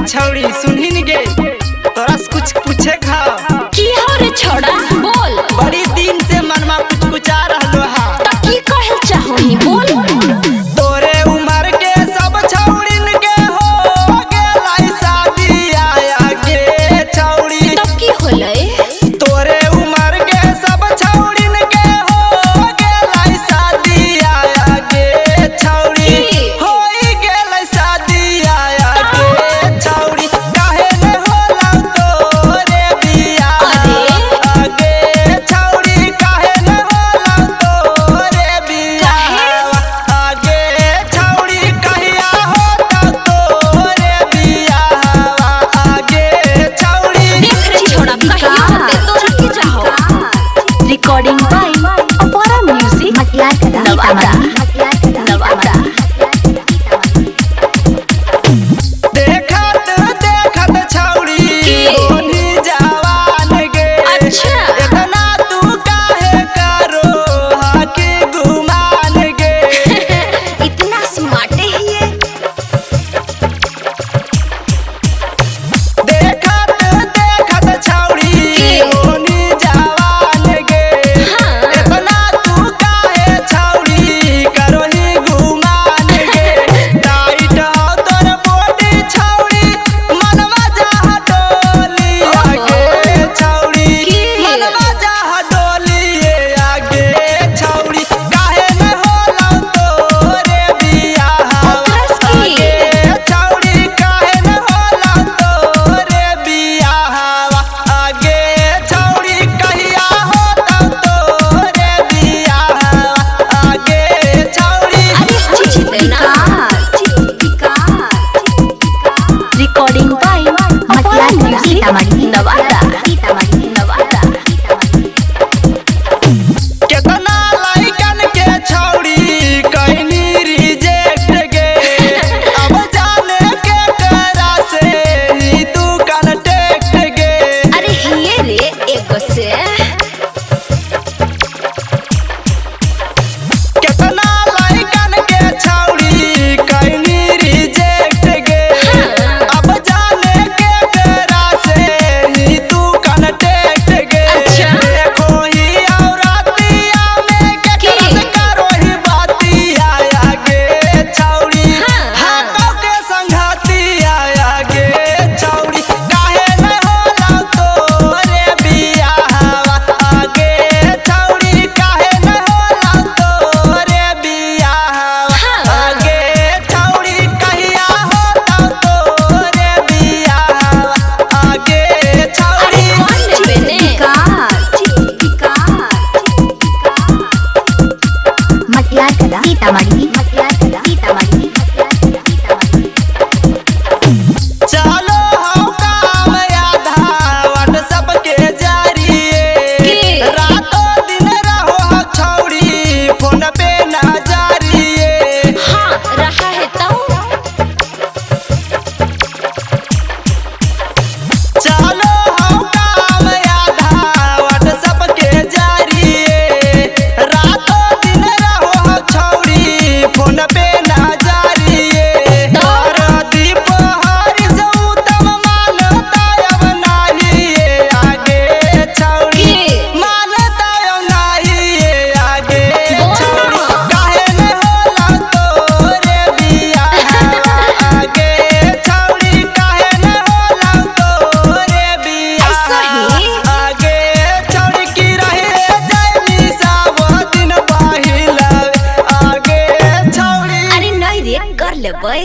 छौड़ी सुनहिन गे तोरा से कुछ पूछे खा की हो रे छोड़ा बोल। बड़ी दिन से मनमा कुछ कुचा रहलो हा त की कहल चाहोही बोल। तोरे उम्र के सब छौड़िन के हो गेलै शादी आया गे छौड़ी। त की होलै तोरे उम्र के सब छौड़िन के हो गेलै शादी आया गे छौड़ी। होई गेलै शादी आया गे छौड़ी काहे ने होला तोरे बियाह आगे छौड़ी काहे ने होला तोरे बियाह आगे छौड़ी कहिया होता तोरे बियाह आगे छौड़ी। देख रे छोड़ा कहिया होते तोरा की चाहो। रिकॉर्डिंग बाय अपरा म्यूजिक नवादा नवादा। देखत देखत छौड़ी होनी जवान गे। अच्छा। इतना तू काहे करो हाकी गुमान गे। इतना स्मार्ट है ये। देखत देखत छौड़ी होनी जवान गे। इतना तू काहे छौड़ी करोही गुमान गे। टाइट हो तोर बॉडी छौड़ी मनवा जहा डोली आगे छौड़ी मनवा जहा डोली आगे छौड़ी काहे न होला तोरे बियाह आगे छौड़ी काहे न होला तोरे बियाह आगे छौड़ी कहिया होता तोरे बियाह आगे छौड़ी। अरे हो जिते ना। रिकॉर्डिंग बाय अपरा म्यूजिक नवादा नवादा। केतना लाइकन के छौड़ी कहनी रिजेक्ट गे। अब जाने के करा से ही तू कांटेक्ट गे। अरे हिये रे एगो से केतना लाइकन के छौड़ी कहनी रिजेक्ट गे। अब जाने के करा से ही तू कांटेक्ट गे। अच्छा। देखो ही औरतिया में के की? करो ही बातिया आगे छौड़ी। हाँ। हाथों के संघातिया आगे छौड़ी काहे न होला तोरे बियाह आगे छौड़ी काहे न होला तोरे बियाह आगे छौड़ी कहिया होता तोरे बियाह आगे छौड़ी। कौन लेबे ने चलो हम काम आधा व्हाट्सएप के जरिए की? रातों दिन रहो हम छौड़ी फोन पे ना जारिए। हाँ रहा है तो चलो हम काम आधा व्हाट्सएप के जरिए रातों दिन रहो हम छौड़ी फोन पे ना जारिए। और दीप हरि से उत्तम मानता अब नाही आगे छौड़ी की? मानता अब नाही आगे बोल छौड़ी ना। काहे न होला तोरे बियाह आगे छौड़ी काहे न होला तोरे ऐसा बियाह ही? आगे छौड़ी की रहे जैनी सब दिन पहिला आगे छौड़ी। अरे नहीं रे कर लेबै।